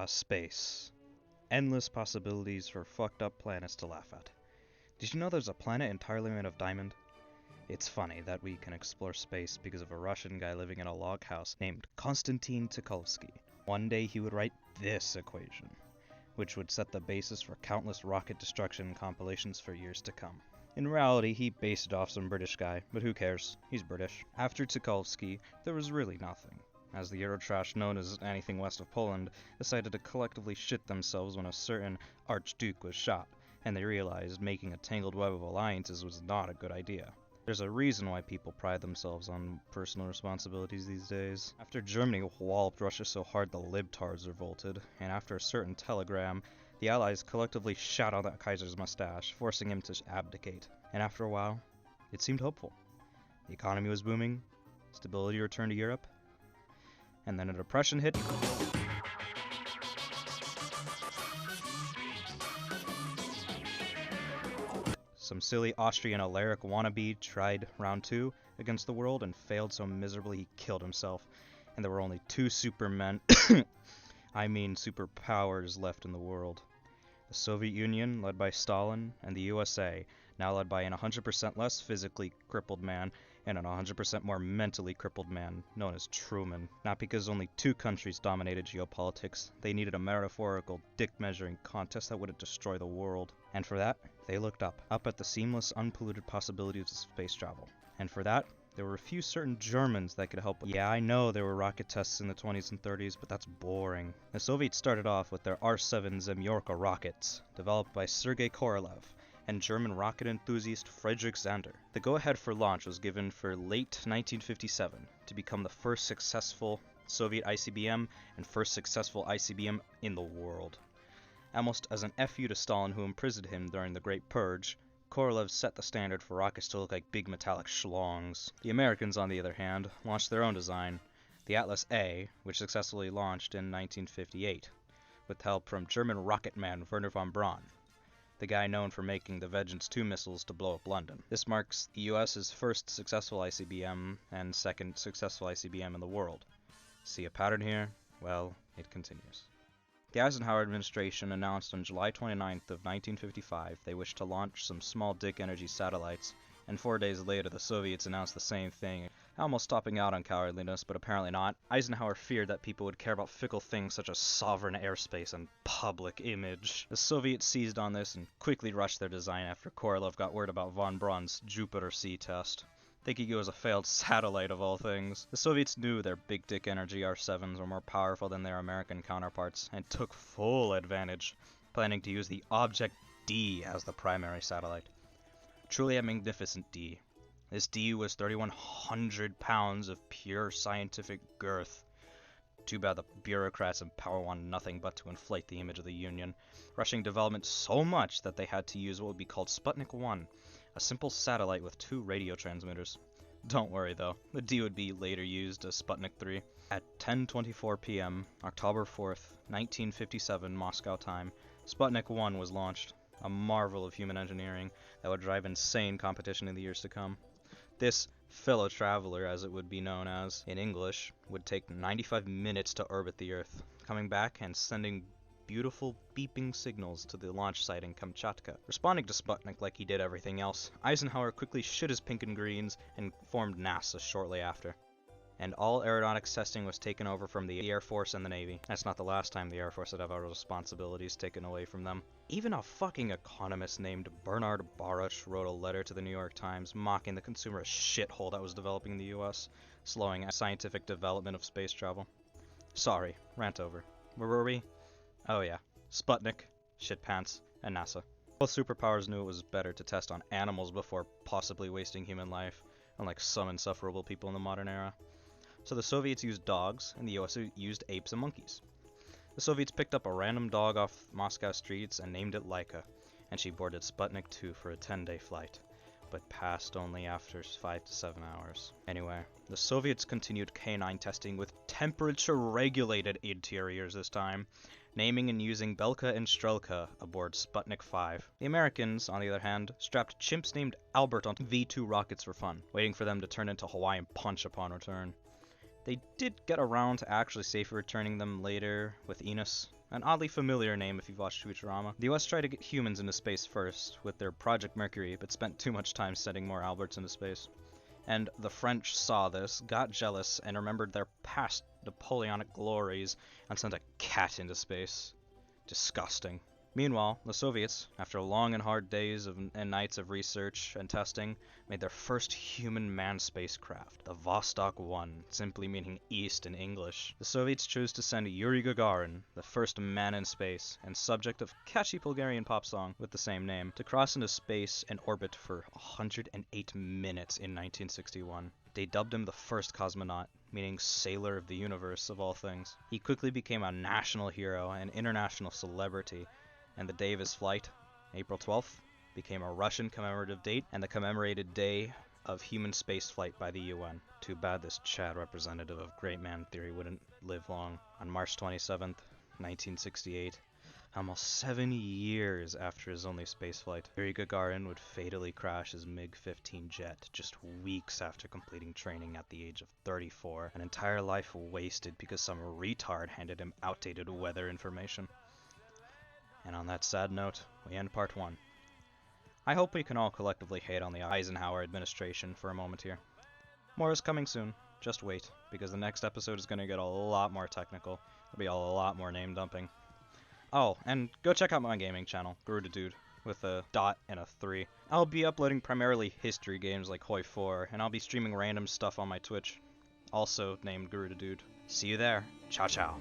Space. Endless possibilities for fucked up planets to laugh at. Did you know there's a planet entirely made of diamond? It's funny that we can explore space because of a Russian guy living in a log house named Konstantin Tsiolkovsky. One day he would write this equation, which would set the basis for countless rocket destruction compilations for years to come. In reality, he based it off some British guy, but who cares? He's British. After Tsiolkovsky, there was really nothing, as the Eurotrash known as anything west of Poland decided to collectively shit themselves when a certain Archduke was shot, and they realized making a tangled web of alliances was not a good idea. There's a reason why people pride themselves on personal responsibilities these days. After Germany walloped Russia so hard the libtards revolted, and after a certain telegram, the Allies collectively shot out the Kaiser's mustache, forcing him to abdicate. And after a while, it seemed hopeful. The economy was booming, stability returned to Europe, and then a depression hit. Some silly Austrian Alaric wannabe tried round 2 against the world and failed so miserably he killed himself, and there were only 2 supermen, superpowers left in the world. The Soviet Union, led by Stalin, and the USA, now led by an 100% less physically crippled man and an 100% more mentally crippled man, known as Truman. Not because only 2 countries dominated geopolitics, they needed a metaphorical dick-measuring contest that would destroy the world. And for that, they looked up at the seamless, unpolluted possibilities of space travel. And for that, there were a few certain Germans that could help. Yeah, I know there were rocket tests in the 20s and 30s, but that's boring. The Soviets started off with their R-7 Zemyorka rockets, developed by Sergei Korolev and German rocket enthusiast Friedrich Zander. The go-ahead for launch was given for late 1957 to become the first successful Soviet ICBM and first successful ICBM in the world. Almost as an FU to Stalin, who imprisoned him during the Great Purge, Korolev set the standard for rockets to look like big metallic schlongs. The Americans, on the other hand, launched their own design, the Atlas A, which successfully launched in 1958, with help from German rocket man Wernher von Braun, the guy known for making the Vengeance 2 missiles to blow up London. This marks the US's first successful ICBM and second successful ICBM in the world. See a pattern here? Well, it continues. The Eisenhower administration announced on July 29th of 1955 they wished to launch some small dick energy satellites, and 4 days later the Soviets announced the same thing, almost stopping out on cowardliness, but apparently not. Eisenhower feared that people would care about fickle things such as sovereign airspace and public image. The Soviets seized on this and quickly rushed their design after Korolev got word about von Braun's Jupiter-C test, thinking it was a failed satellite of all things. The Soviets knew their big dick energy R-7s were more powerful than their American counterparts, and took full advantage, planning to use the Object D as the primary satellite. Truly a magnificent D. This D was 3,100 pounds of pure scientific girth. Too bad the bureaucrats in power wanted nothing but to inflate the image of the Union, rushing development so much that they had to use what would be called Sputnik 1, a simple satellite with 2 radio transmitters. Don't worry though, the D would be later used as Sputnik 3. At 10:24 p.m., October 4th, 1957 Moscow time, Sputnik 1 was launched, a marvel of human engineering that would drive insane competition in the years to come. This fellow traveler, as it would be known as in English, would take 95 minutes to orbit the Earth, coming back and sending beautiful beeping signals to the launch site in Kamchatka. Responding to Sputnik like he did everything else, Eisenhower quickly shit his pink and greens and formed NASA shortly after. And all aeronautics testing was taken over from the Air Force and the Navy. That's not the last time the Air Force would have our responsibilities taken away from them. Even a fucking economist named Bernard Baruch wrote a letter to the New York Times mocking the consumerist shithole that was developing in the US, slowing scientific development of space travel. Sorry, rant over. Where were we? Oh yeah, Sputnik, shit pants, and NASA. Both superpowers knew it was better to test on animals before possibly wasting human life, unlike some insufferable people in the modern era. So the Soviets used dogs, and the US used apes and monkeys. The Soviets picked up a random dog off Moscow streets and named it Laika, and she boarded Sputnik 2 for a 10-day flight, but passed only after 5 to 7 hours. Anyway, the Soviets continued canine testing with temperature-regulated interiors this time, naming and using Belka and Strelka aboard Sputnik 5. The Americans, on the other hand, strapped chimps named Albert onto V-2 rockets for fun, waiting for them to turn into Hawaiian Punch upon return. They did get around to actually safely returning them later with Enos, an oddly familiar name if you've watched Futurama. The US tried to get humans into space first with their Project Mercury, but spent too much time sending more Alberts into space. And the French saw this, got jealous, and remembered their past Napoleonic glories and sent a cat into space. Disgusting. Meanwhile, the Soviets, after long and hard days and nights of research and testing, made their first human manned spacecraft, the Vostok 1, simply meaning east in English. The Soviets chose to send Yuri Gagarin, the first man in space, and subject of catchy Bulgarian pop song with the same name, to cross into space and orbit for 108 minutes in 1961. They dubbed him the first cosmonaut, meaning sailor of the universe of all things. He quickly became a national hero and international celebrity, and the day of his flight, April 12th, became a Russian commemorative date and the commemorated day of human spaceflight by the UN. Too bad this Chad representative of Great Man Theory wouldn't live long. On March 27th, 1968, almost 7 years after his only spaceflight, Yuri Gagarin would fatally crash his MiG-15 jet just weeks after completing training at the age of 34. An entire life wasted because some retard handed him outdated weather information. And on that sad note, we end part 1. I hope we can all collectively hate on the Eisenhower administration for a moment here. More is coming soon, just wait, because the next episode is going to get a lot more technical. There'll be a lot more name dumping. Oh, and go check out my gaming channel, Garuda Dude, with a dot and a 3. I'll be uploading primarily history games like Hoi 4, and I'll be streaming random stuff on my Twitch, also named Garuda Dude. See you there. Ciao ciao.